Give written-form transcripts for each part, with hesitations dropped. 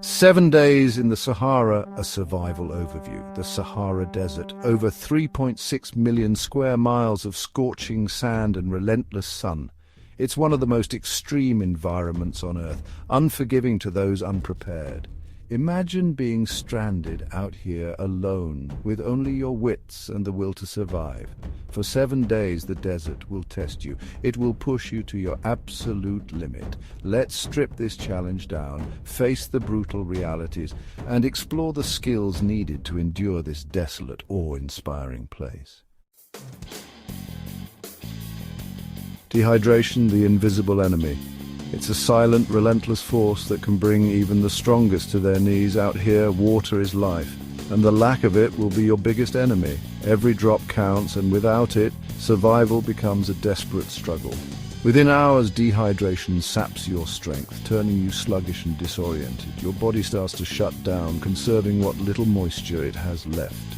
7 days in the Sahara, a survival overview. The Sahara Desert, over 3.6 million square miles of scorching sand and relentless sun. It's one of the most extreme environments on Earth, unforgiving to those unprepared. Imagine being stranded out here alone, with only your wits and the will to survive. For 7 days, the desert will test you. It will push you to your absolute limit. Let's strip this challenge down, face the brutal realities, and explore the skills needed to endure this desolate, awe-inspiring place. Dehydration, the invisible enemy. It's a silent, relentless force that can bring even the strongest to their knees. Out here, water is life, and the lack of it will be your biggest enemy. Every drop counts, and without it, survival becomes a desperate struggle. Within hours, dehydration saps your strength, turning you sluggish and disoriented. Your body starts to shut down, conserving what little moisture it has left.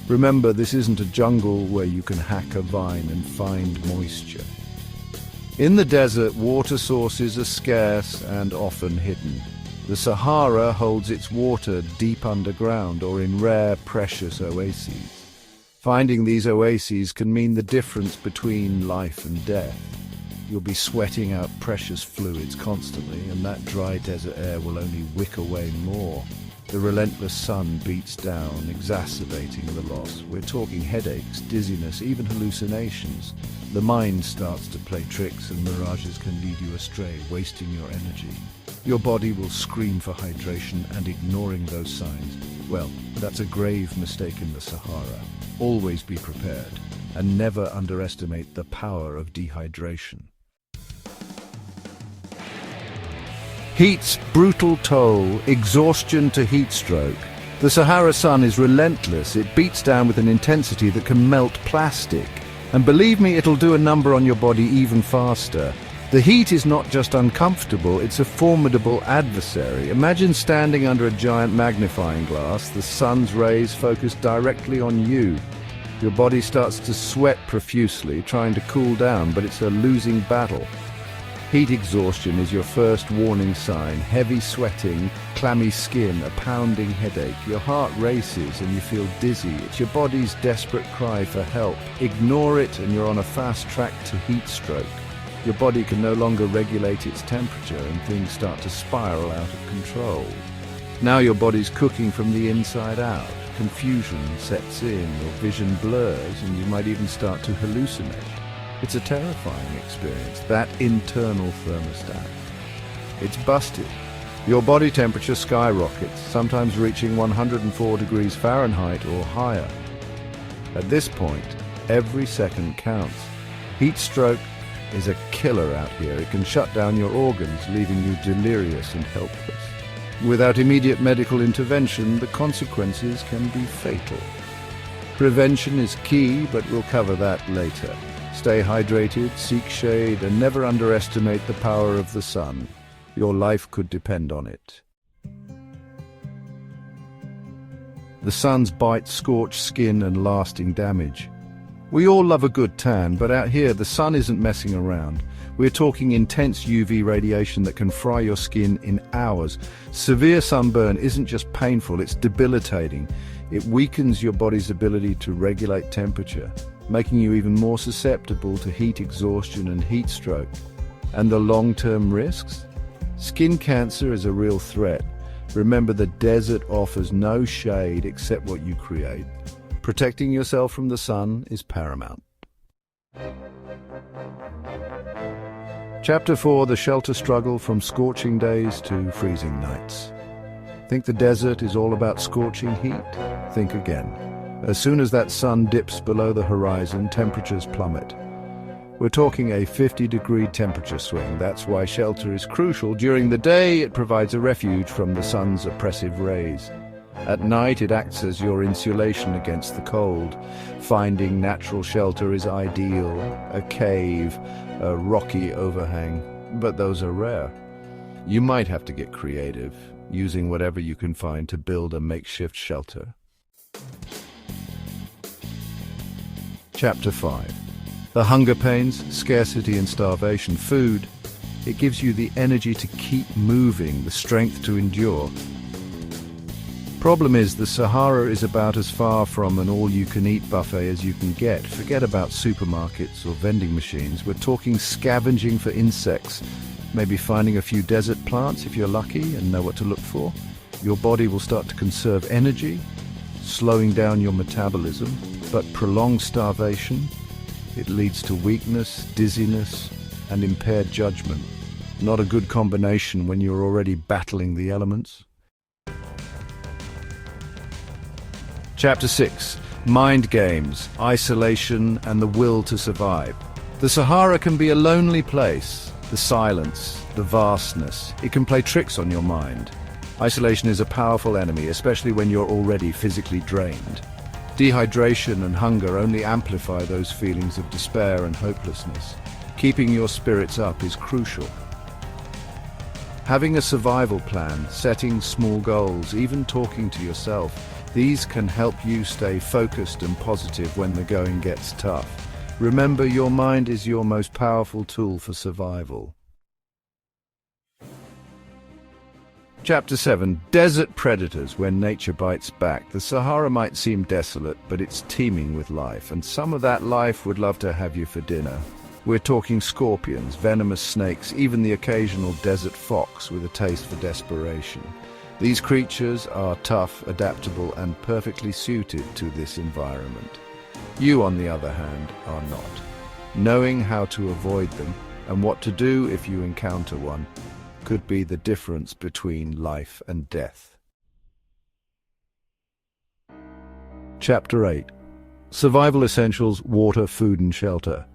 Remember, this isn't a jungle where you can hack a vine and find moisture. In the desert, water sources are scarce and often hidden. The Sahara holds its water deep underground or in rare, precious oases. Finding these oases can mean the difference between life and death. You'll be sweating out precious fluids constantly, and that dry desert air will only wick away more. The relentless sun beats down, exacerbating the loss. We're talking headaches, dizziness, even hallucinations. The mind starts to play tricks, and mirages can lead you astray, wasting your energy. Your body will scream for hydration, and ignoring those signs, well, that's a grave mistake in the Sahara. Always be prepared, and never underestimate the power of dehydration. Heat's brutal toll, exhaustion to heat stroke. The Sahara sun is relentless. It beats down with an intensity that can melt plastic. And believe me, it'll do a number on your body even faster. The heat is not just uncomfortable, it's a formidable adversary. Imagine standing under a giant magnifying glass, the sun's rays focused directly on you. Your body starts to sweat profusely, trying to cool down, but it's a losing battle. Heat exhaustion is your first warning sign. Heavy sweating, clammy skin, a pounding headache. Your heart races and you feel dizzy. It's your body's desperate cry for help. Ignore it and you're on a fast track to heat stroke. Your body can no longer regulate its temperature and things start to spiral out of control. Now your body's cooking from the inside out. Confusion sets in, your vision blurs, and you might even start to hallucinate. It's a terrifying experience, that internal thermostat. It's busted. Your body temperature skyrockets, sometimes reaching 104 degrees Fahrenheit or higher. At this point, every second counts. Heat stroke is a killer out here. It can shut down your organs, leaving you delirious and helpless. Without immediate medical intervention, the consequences can be fatal. Prevention is key, but we'll cover that later. Stay hydrated, seek shade, and never underestimate the power of the sun. Your life could depend on it. The sun's bite scorch skin and lasting damage. We all love a good tan, but out here the sun isn't messing around. We're talking intense UV radiation that can fry your skin in hours. Severe sunburn isn't just painful, it's debilitating. It weakens your body's ability to regulate temperature, making you even more susceptible to heat exhaustion and heat stroke. And the long-term risks? Skin cancer is a real threat. Remember, the desert offers no shade except what you create. Protecting yourself from the sun is paramount. Chapter 4, the shelter struggle from scorching days to freezing nights. Think the desert is all about scorching heat? Think again. As soon as that sun dips below the horizon, temperatures plummet. We're talking a 50-degree temperature swing. That's why shelter is crucial. During the day, it provides a refuge from the sun's oppressive rays. At night, it acts as your insulation against the cold. Finding natural shelter is ideal. A cave, a rocky overhang, but those are rare. You might have to get creative, using whatever you can find to build a makeshift shelter. Chapter 5. The hunger pains, scarcity and starvation. Food. It gives you the energy to keep moving, the strength to endure. Problem is, the Sahara is about as far from an all-you-can-eat buffet as you can get. Forget about supermarkets or vending machines. We're talking scavenging for insects, maybe finding a few desert plants if you're lucky and know what to look for. Your body will start to conserve energy, slowing down your metabolism, but prolonged starvation, it leads to weakness, dizziness, and impaired judgment. Not a good combination when you're already battling the elements. Chapter 6. Mind games, isolation, and the will to survive. The Sahara can be a lonely place. The silence, the vastness, it can play tricks on your mind. Isolation is a powerful enemy, especially when you're already physically drained. Dehydration and hunger only amplify those feelings of despair and hopelessness. Keeping your spirits up is crucial. Having a survival plan, setting small goals, even talking to yourself, these can help you stay focused and positive when the going gets tough. Remember, your mind is your most powerful tool for survival. Chapter 7. Desert predators when nature bites back. The Sahara might seem desolate, but it's teeming with life, and some of that life would love to have you for dinner. We're talking scorpions, venomous snakes, even the occasional desert fox with a taste for desperation. These creatures are tough, adaptable, and perfectly suited to this environment. You, on the other hand, are not. Knowing how to avoid them and what to do if you encounter one could be the difference between life and death. Chapter 8. Survival Essentials, Water, Food and Shelter.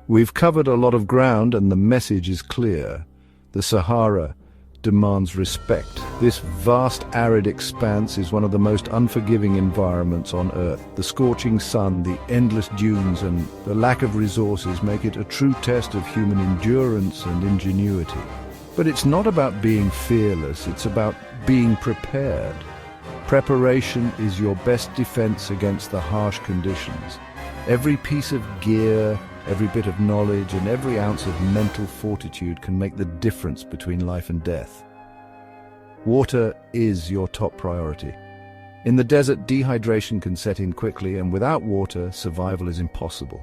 We've covered a lot of ground and the message is clear. The Sahara demands respect. This vast arid expanse is one of the most unforgiving environments on Earth. The scorching sun, the endless dunes, and the lack of resources make it a true test of human endurance and ingenuity. But it's not about being fearless, it's about being prepared. Preparation is your best defense against the harsh conditions. Every piece of gear, every bit of knowledge, and every ounce of mental fortitude can make the difference between life and death. Water is your top priority. In the desert, dehydration can set in quickly, and without water, survival is impossible.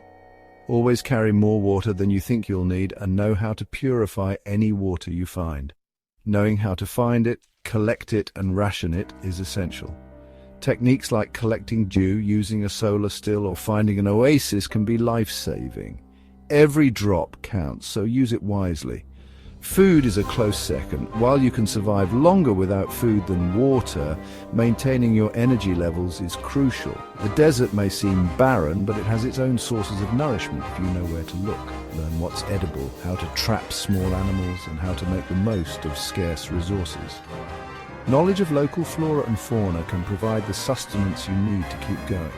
Always carry more water than you think you'll need and know how to purify any water you find. Knowing how to find it, collect it, and ration it is essential. Techniques like collecting dew, using a solar still, or finding an oasis can be life-saving. Every drop counts, so use it wisely. Food is a close second. While you can survive longer without food than water, maintaining your energy levels is crucial. The desert may seem barren, but it has its own sources of nourishment if you know where to look. Learn what's edible, how to trap small animals, and how to make the most of scarce resources. Knowledge of local flora and fauna can provide the sustenance you need to keep going.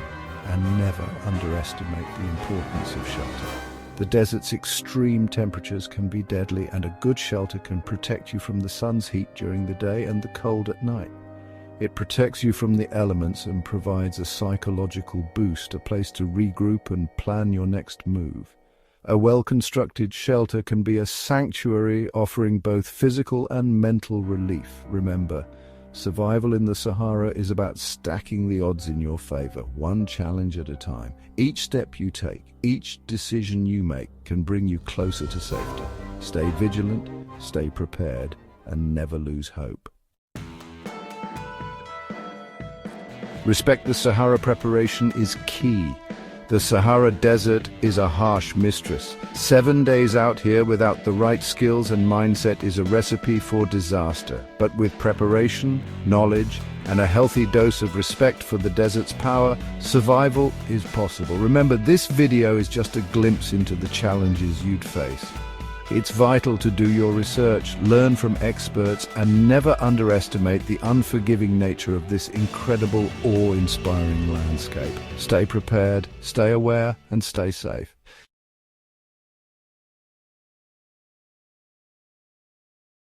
And never underestimate the importance of shelter. The desert's extreme temperatures can be deadly, and a good shelter can protect you from the sun's heat during the day and the cold at night. It protects you from the elements and provides a psychological boost, a place to regroup and plan your next move. A well-constructed shelter can be a sanctuary offering both physical and mental relief. Remember, survival in the Sahara is about stacking the odds in your favor, one challenge at a time. Each step you take, each decision you make can bring you closer to safety. Stay vigilant, stay prepared, and never lose hope. Respect the Sahara. Preparation is key. The Sahara Desert is a harsh mistress. 7 days out here without the right skills and mindset is a recipe for disaster. But with preparation, knowledge, and a healthy dose of respect for the desert's power, survival is possible. Remember, this video is just a glimpse into the challenges you'd face. It's vital to do your research, learn from experts, and never underestimate the unforgiving nature of this incredible, awe-inspiring landscape. Stay prepared, stay aware, and stay safe.